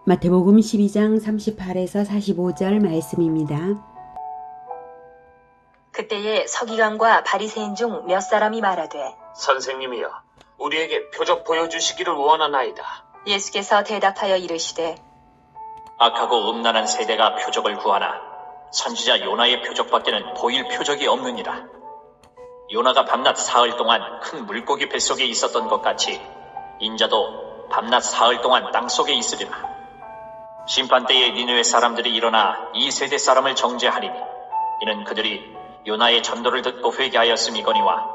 마태복음 12장 38에서 45절 말씀입니다. 그때에 서기관과 바리새인 중 몇 사람이 말하되 선생님이여, 우리에게 표적 보여주시기를 원하나이다. 예수께서 대답하여 이르시되 악하고 음란한 세대가 표적을 구하나 선지자 요나의 표적밖에는 보일 표적이 없느니라. 요나가 밤낮 사흘 동안 큰 물고기 뱃속에 있었던 것 같이 인자도 밤낮 사흘 동안 땅속에 있으리라. 심판때에 니느웨 사람들이 일어나 이 세대 사람을 정죄하리니 이는 그들이 요나의 전도를 듣고 회개하였음이거니와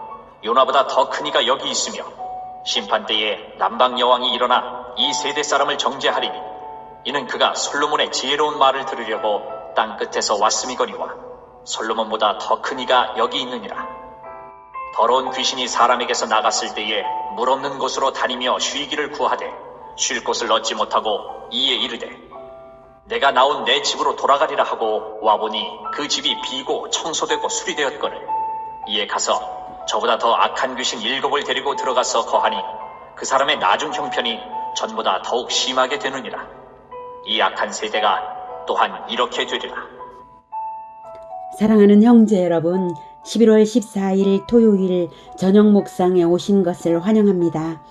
요나보다 더 큰 이가 여기 있으며 심판때에 남방 여왕이 일어나 이 세대 사람을 정죄하리니 이는 그가 솔로몬의 지혜로운 말을 들으려고 땅 끝에서 왔음이거니와 솔로몬보다 더 큰 이가 여기 있느니라. 더러운 귀신이 사람에게서 나갔을 때에 물 없는 곳으로 다니며 쉬기를 구하되 쉴 곳을 얻지 못하고 이에 이르되 내가 나온 내 집으로 돌아가리라 하고 와보니 그 집이 비고 청소되고 수리되었거늘 이에 가서 저보다 더 악한 귀신 7을 데리고 들어가서 거하니 그 사람의 나중 형편이 전보다 더욱 심하게 되느니라. 이 악한 세대가 또한 이렇게 되리라. 사랑하는 형제 여러분, 11월 14일 토요일 저녁 묵상에 오신 것을 환영합니다.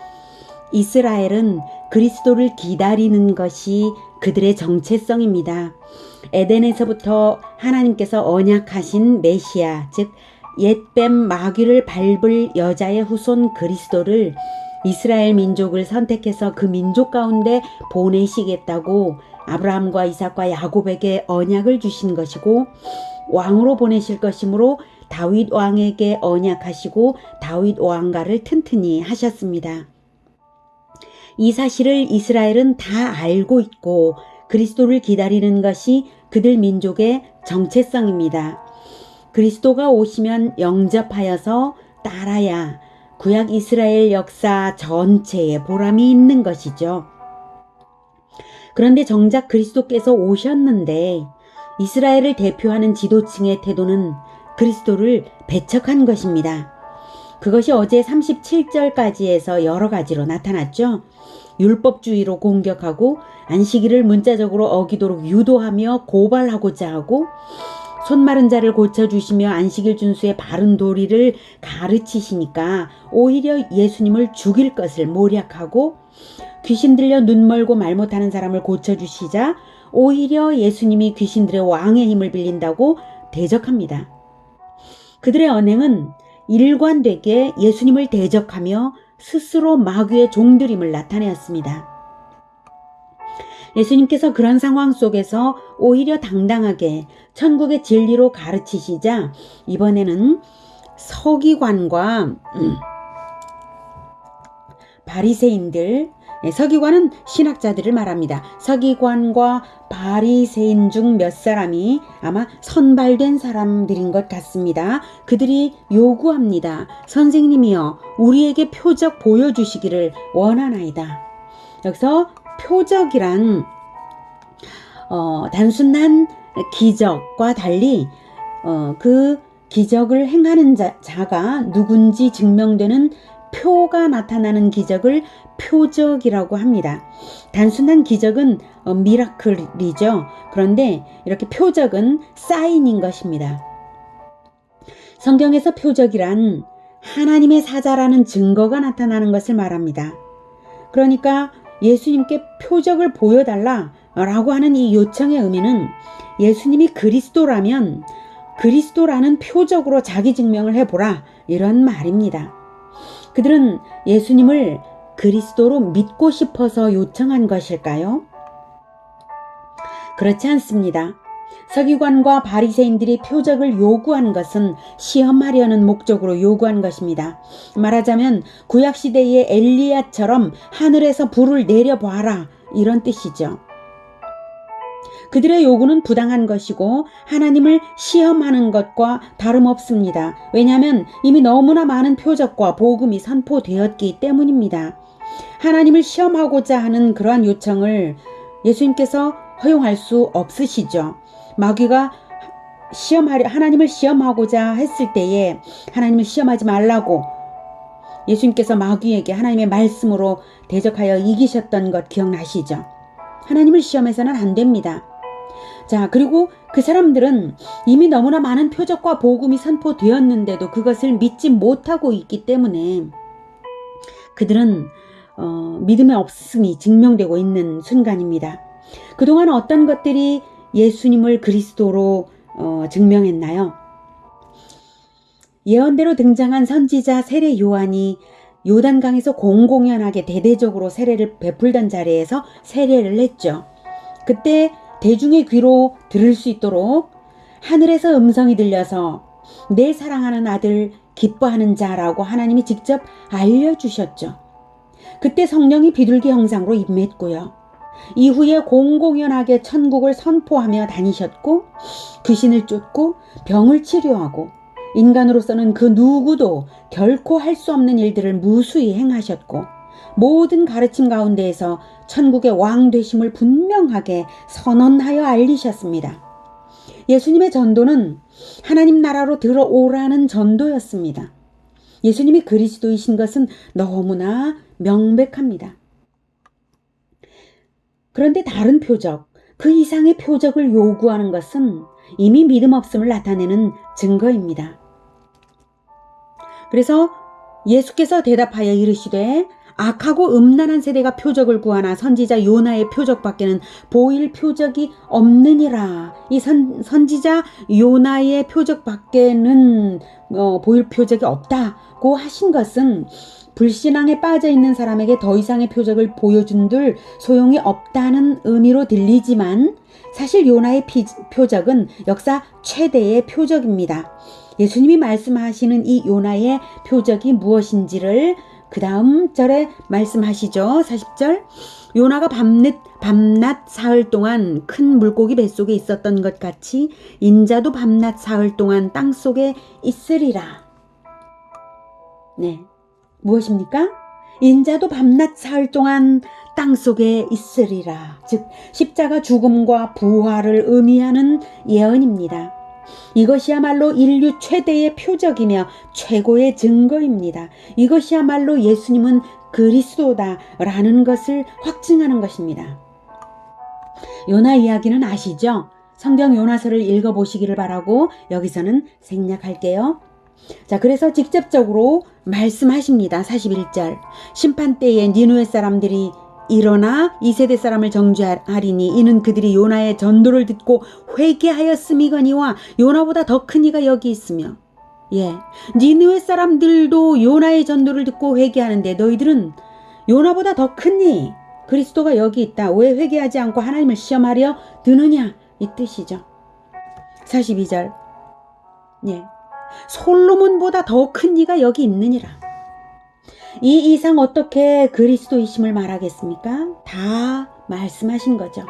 이스라엘은 그리스도를 기다리는 것이 그들의 정체성입니다. 에덴에서부터 하나님께서 언약하신 메시아, 즉 옛뱀 마귀를 밟을 여자의 후손 그리스도를 이스라엘 민족을 선택해서 그 민족 가운데 보내시겠다고 아브라함과 이삭과 야곱에게 언약을 주신 것이고 왕으로 보내실 것이므로 다윗 왕에게 언약하시고 다윗 왕가를 튼튼히 하셨습니다. 이 사실을 이스라엘은 다 알고 있고 그리스도를 기다리는 것이 그들 민족의 정체성입니다. 그리스도가 오시면 영접하여서 따라야 구약 이스라엘 역사 전체에 보람이 있는 것이죠. 그런데 정작 그리스도께서 오셨는데 이스라엘을 대표하는 지도층의 태도는 그리스도를 배척한 것입니다. 그것이 어제 37절까지에서 여러 가지로 나타났죠. 율법주의로 공격하고 안식일을 문자적으로 어기도록 유도하며 고발하고자 하고 손 마른 자를 고쳐주시며 안식일 준수의 바른 도리를 가르치시니까 오히려 예수님을 죽일 것을 모략하고 귀신 들려 눈 멀고 말 못하는 사람을 고쳐주시자 오히려 예수님이 귀신들의 왕의 힘을 빌린다고 대적합니다. 그들의 언행은 일관되게 예수님을 대적하며 스스로 마귀의 종들임을 나타내었습니다. 예수님께서 그런 상황 속에서 오히려 당당하게 천국의 진리로 가르치시자 이번에는 서기관과 바리새인들, 서기관은 신학자들을 말합니다. 서기관과 바리새인 중 몇 사람이 아마 선발된 사람들인 것 같습니다. 그들이 요구합니다. 선생님이여, 우리에게 표적 보여주시기를 원하나이다. 여기서 표적이란 단순한 기적과 달리 그 기적을 행하는 자가 누군지 증명되는 표가 나타나는 기적을 표적이라고 합니다. 단순한 기적은 미라클이죠. 그런데 이렇게 표적은 사인인 것입니다. 성경에서 표적이란 하나님의 사자라는 증거가 나타나는 것을 말합니다. 그러니까 예수님께 표적을 보여달라라고 하는 이 요청의 의미는 예수님이 그리스도라면 그리스도라는 표적으로 자기 증명을 해보라, 이런 말입니다. 그들은 예수님을 그리스도로 믿고 싶어서 요청한 것일까요? 그렇지 않습니다. 서기관과 바리새인들이 표적을 요구한 것은 시험하려는 목적으로 요구한 것입니다. 말하자면 구약시대의 엘리야처럼 하늘에서 불을 내려봐라, 이런 뜻이죠. 그들의 요구는 부당한 것이고 하나님을 시험하는 것과 다름없습니다. 왜냐하면 이미 너무나 많은 표적과 복음이 선포되었기 때문입니다. 하나님을 시험하고자 하는 그러한 요청을 예수님께서 허용할 수 없으시죠. 마귀가 하나님을 시험하고자 했을 때에 하나님을 시험하지 말라고 예수님께서 마귀에게 하나님의 말씀으로 대적하여 이기셨던 것 기억나시죠? 하나님을 시험해서는 안 됩니다. 자, 그리고 그 사람들은 이미 너무나 많은 표적과 복음이 선포되었는데도 그것을 믿지 못하고 있기 때문에 그들은 믿음의 없음이 증명되고 있는 순간입니다. 그동안 어떤 것들이 예수님을 그리스도로 증명했나요? 예언대로 등장한 선지자 세례 요한이 요단강에서 공공연하게 대대적으로 세례를 베풀던 자리에서 세례를 했죠. 그때 대중의 귀로 들을 수 있도록 하늘에서 음성이 들려서 내 사랑하는 아들 기뻐하는 자라고 하나님이 직접 알려주셨죠. 그때 성령이 비둘기 형상으로 임했고요. 이후에 공공연하게 천국을 선포하며 다니셨고 귀신을 쫓고 병을 치료하고 인간으로서는 그 누구도 결코 할 수 없는 일들을 무수히 행하셨고 모든 가르침 가운데에서 천국의 왕 되심을 분명하게 선언하여 알리셨습니다. 예수님의 전도는 하나님 나라로 들어오라는 전도였습니다. 예수님이 그리스도이신 것은 너무나 명백합니다. 그런데 다른 표적, 그 이상의 표적을 요구하는 것은 이미 믿음 없음을 나타내는 증거입니다. 그래서 예수께서 대답하여 이르시되 악하고 음란한 세대가 표적을 구하나 선지자 요나의 표적밖에는 보일 표적이 없느니라. 이 선지자 요나의 표적밖에는 보일 표적이 없다고 하신 것은 불신앙에 빠져 있는 사람에게 더 이상의 표적을 보여준들 소용이 없다는 의미로 들리지만 사실 요나의 표적은 역사 최대의 표적입니다. 예수님이 말씀하시는 이 요나의 표적이 무엇인지를 그 다음 절에 말씀하시죠. 40절. 요나가 밤낮 사흘 동안 큰 물고기 뱃속에 있었던 것 같이 인자도 밤낮 사흘 동안 땅속에 있으리라. 네. 무엇입니까? 인자도 밤낮 사흘 동안 땅속에 있으리라. 즉 십자가 죽음과 부활을 의미하는 예언입니다. 이것이야말로 인류 최대의 표적이며 최고의 증거입니다. 이것이야말로 예수님은 그리스도다라는 것을 확증하는 것입니다. 요나 이야기는 아시죠? 성경 요나서를 읽어보시기를 바라고 여기서는 생략할게요. 자, 그래서 직접적으로 말씀하십니다. 41절. 심판때에 니느웨 사람들이 일어나 이 세대 사람을 정죄하리니 이는 그들이 요나의 전도를 듣고 회개하였음이거니와 요나보다 더 큰 이가 여기 있으며. 니느웨 사람들도 요나의 전도를 듣고 회개하는데 너희들은 요나보다 더 큰 이 그리스도가 여기 있다. 왜 회개하지 않고 하나님을 시험하려 드느냐 이 뜻이죠. 42절. 솔로몬보다 더 큰 이가 여기 있느니라. 이 이상 어떻게 그리스도이심을 말하겠습니까? 다 말씀하신 거죠.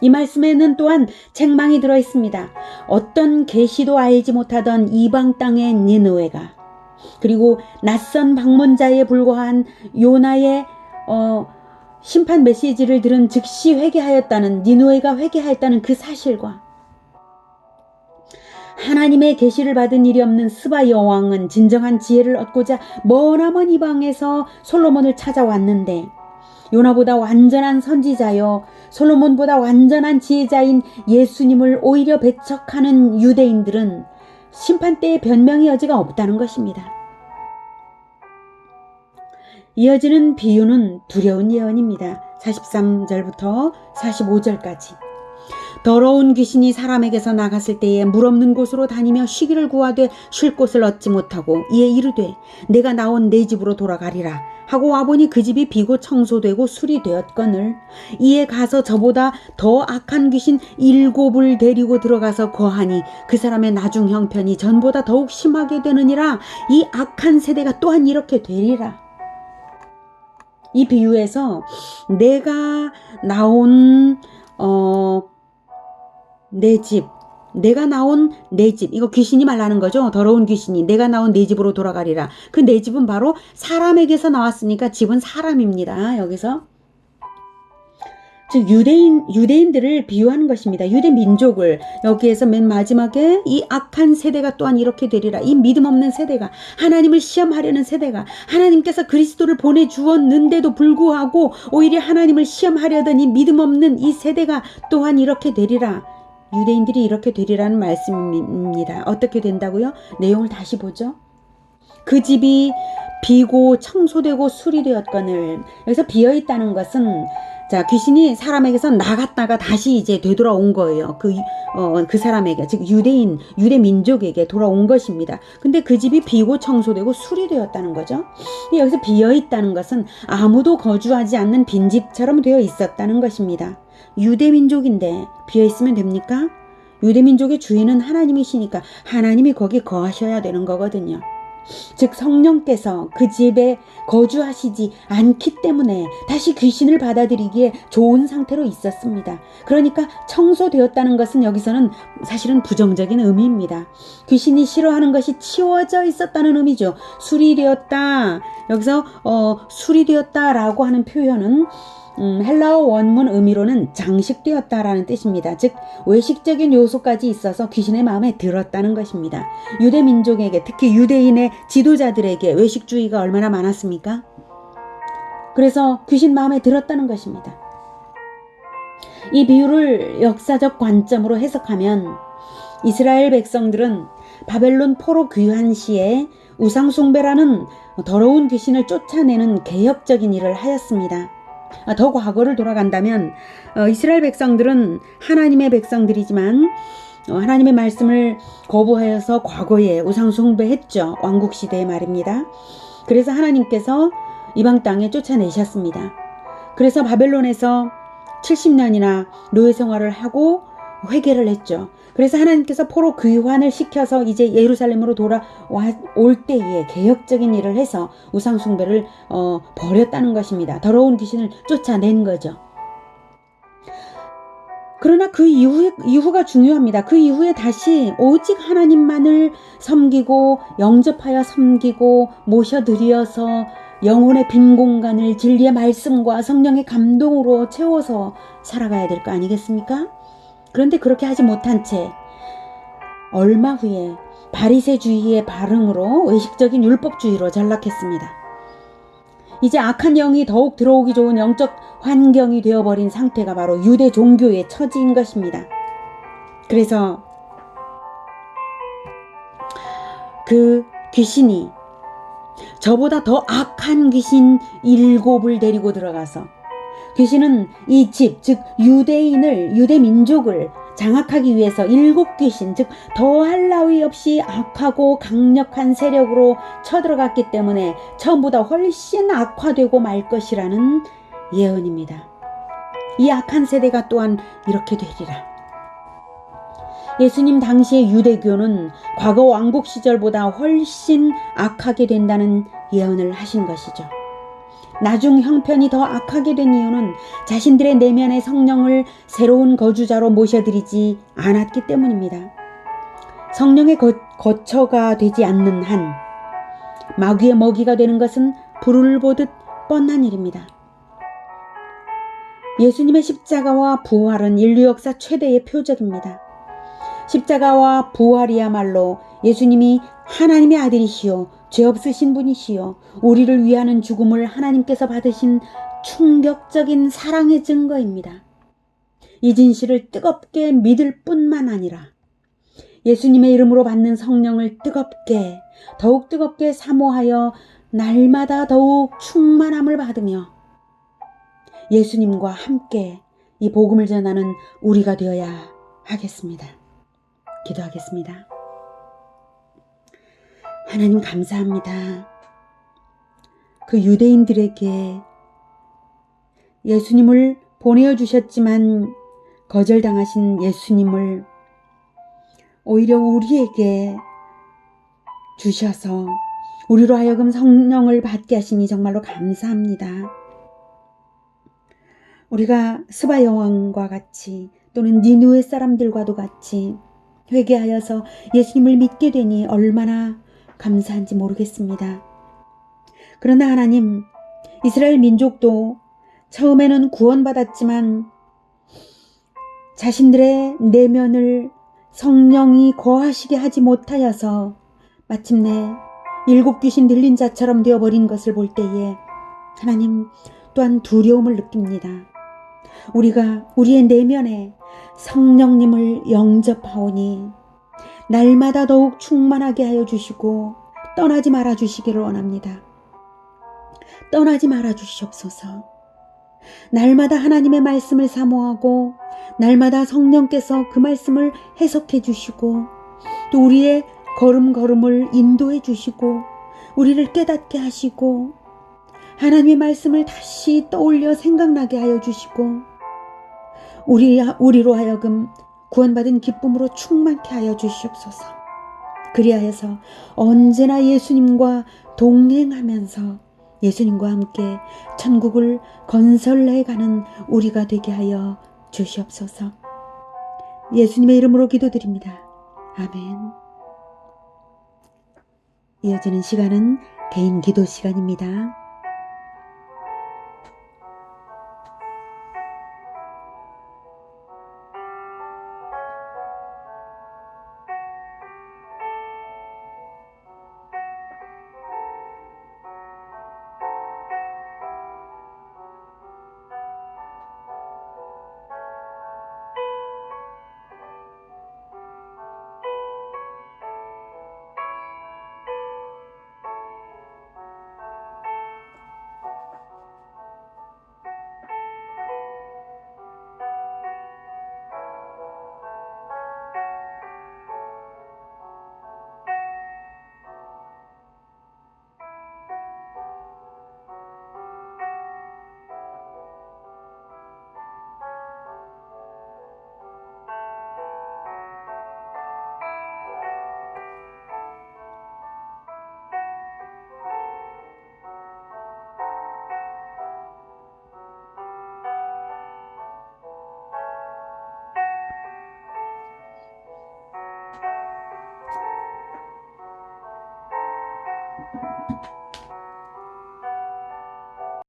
이 말씀에는 또한 책망이 들어 있습니다. 어떤 계시도 알지 못하던 이방 땅의 니느웨가 그리고 낯선 방문자에 불과한 요나의 심판 메시지를 들은 즉시 회개하였다는 니느웨가 회개하였다는 그 사실과 하나님의 계시를 받은 일이 없는 스바 여왕은 진정한 지혜를 얻고자 머나먼 이방에서 솔로몬을 찾아왔는데 요나보다 완전한 선지자여 솔로몬보다 완전한 지혜자인 예수님을 오히려 배척하는 유대인들은 심판때에 변명의 여지가 없다는 것입니다. 이어지는 비유는 두려운 예언입니다. 43절부터 45절까지. 더러운 귀신이 사람에게서 나갔을 때에 물 없는 곳으로 다니며 쉬기를 구하되 쉴 곳을 얻지 못하고 이에 이르되 내가 나온 내 집으로 돌아가리라 하고 와보니 그 집이 비고 청소되고 수리되었거늘 이에 가서 저보다 더 악한 귀신 7을 데리고 들어가서 거하니 그 사람의 나중 형편이 전보다 더욱 심하게 되느니라. 이 악한 세대가 또한 이렇게 되리라. 이 비유에서 내가 나온 내 집, 내가 나온 내 집, 이거 귀신이 말하는 거죠. 더러운 귀신이 내가 나온 내 집으로 돌아가리라. 그 내 집은 바로 사람에게서 나왔으니까 집은 사람입니다. 여기서 즉 유대인들을 비유하는 것입니다. 유대 민족을. 여기에서 맨 마지막에 이 악한 세대가 또한 이렇게 되리라. 이 믿음 없는 세대가, 하나님을 시험하려는 세대가, 하나님께서 그리스도를 보내주었는데도 불구하고 오히려 하나님을 시험하려던 이 믿음 없는 이 세대가 또한 이렇게 되리라. 유대인들이 이렇게 되리라는 말씀입니다. 어떻게 된다고요? 내용을 다시 보죠. 그 집이 비고 청소되고 수리되었거늘. 여기서 비어있다는 것은, 자, 귀신이 사람에게서 나갔다가 다시 이제 되돌아온 거예요. 그 사람에게, 즉 유대 민족에게 돌아온 것입니다. 근데 그 집이 비고 청소되고 수리되었다는 거죠. 여기서 비어있다는 것은 아무도 거주하지 않는 빈집처럼 되어 있었다는 것입니다. 유대 민족인데 비어있으면 됩니까? 유대 민족의 주인은 하나님이시니까 하나님이 거기 거하셔야 되는 거거든요. 즉 성령께서 그 집에 거주하시지 않기 때문에 다시 귀신을 받아들이기에 좋은 상태로 있었습니다. 그러니까 청소되었다는 것은 여기서는 사실은 부정적인 의미입니다. 귀신이 싫어하는 것이 치워져 있었다는 의미죠. 수리되었다. 여기서 수리되었다라고 하는 표현은 헬라어 원문 의미로는 장식되었다라는 뜻입니다. 즉 외식적인 요소까지 있어서 귀신의 마음에 들었다는 것입니다. 유대 민족에게, 특히 유대인의 지도자들에게 외식주의가 얼마나 많았습니까? 그래서 귀신 마음에 들었다는 것입니다. 이 비유를 역사적 관점으로 해석하면 이스라엘 백성들은 바벨론 포로 귀환 시에 우상숭배라는 더러운 귀신을 쫓아내는 개혁적인 일을 하였습니다. 더 과거를 돌아간다면 이스라엘 백성들은 하나님의 백성들이지만 하나님의 말씀을 거부하여서 과거에 우상숭배했죠. 왕국시대의 말입니다. 그래서 하나님께서 이방 땅에 쫓아내셨습니다. 그래서 바벨론에서 70년이나 노예 생활을 하고 회개를 했죠. 그래서 하나님께서 포로 귀환을 시켜서 이제 예루살렘으로 돌아올 때에 개혁적인 일을 해서 우상숭배를 버렸다는 것입니다. 더러운 귀신을 쫓아낸 거죠. 그러나 그 이후가 중요합니다. 그 이후에 다시 오직 하나님만을 섬기고 영접하여 섬기고 모셔드려서 영혼의 빈 공간을 진리의 말씀과 성령의 감동으로 채워서 살아가야 될 거 아니겠습니까? 그런데 그렇게 하지 못한 채 얼마 후에 바리새주의의 발흥으로 외식적인 율법주의로 전락했습니다. 이제 악한 영이 더욱 들어오기 좋은 영적 환경이 되어버린 상태가 바로 유대 종교의 처지인 것입니다. 그래서 그 귀신이 저보다 더 악한 귀신 7을 데리고 들어가서 귀신은 이 집, 즉 유대 민족을 장악하기 위해서 7 귀신, 즉 더할 나위 없이 악하고 강력한 세력으로 쳐들어갔기 때문에 처음보다 훨씬 악화되고 말 것이라는 예언입니다. 이 악한 세대가 또한 이렇게 되리라. 예수님 당시의 유대교는 과거 왕국 시절보다 훨씬 악하게 된다는 예언을 하신 것이죠. 나중 형편이 더 악하게 된 이유는 자신들의 내면의 성령을 새로운 거주자로 모셔드리지 않았기 때문입니다. 성령의 거처가 되지 않는 한 마귀의 먹이가 되는 것은 불을 보듯 뻔한 일입니다. 예수님의 십자가와 부활은 인류 역사 최대의 표적입니다. 십자가와 부활이야말로 예수님이 하나님의 아들이시요 죄 없으신 분이시요 우리를 위하는 죽음을 하나님께서 받으신 충격적인 사랑의 증거입니다. 이 진실을 뜨겁게 믿을 뿐만 아니라 예수님의 이름으로 받는 성령을 더욱 뜨겁게 사모하여 날마다 더욱 충만함을 받으며 예수님과 함께 이 복음을 전하는 우리가 되어야 하겠습니다. 기도하겠습니다. 하나님 감사합니다. 그 유대인들에게 예수님을 보내주셨지만 거절당하신 예수님을 오히려 우리에게 주셔서 우리로 하여금 성령을 받게 하시니 정말로 감사합니다. 우리가 스바 여왕과 같이 또는 니느웨 사람들과도 같이 회개하여서 예수님을 믿게 되니 얼마나 감사한지 모르겠습니다. 그러나 하나님, 이스라엘 민족도 처음에는 구원받았지만 자신들의 내면을 성령이 거하시게 하지 못하여서 마침내 일곱 귀신 들린 자처럼 되어버린 것을 볼 때에 하나님 또한 두려움을 느낍니다. 우리가 우리의 내면에 성령님을 영접하오니 날마다 더욱 충만하게 하여 주시고 떠나지 말아 주시기를 원합니다. 떠나지 말아 주시옵소서. 날마다 하나님의 말씀을 사모하고 날마다 성령께서 그 말씀을 해석해 주시고 또 우리의 걸음걸음을 인도해 주시고 우리를 깨닫게 하시고 하나님의 말씀을 다시 떠올려 생각나게 하여 주시고 우리로 하여금 구원받은 기쁨으로 충만케 하여 주시옵소서. 그리하여서 언제나 예수님과 동행하면서 예수님과 함께 천국을 건설해가는 우리가 되게 하여 주시옵소서. 예수님의 이름으로 기도드립니다. 아멘. 이어지는 시간은 개인 기도 시간입니다.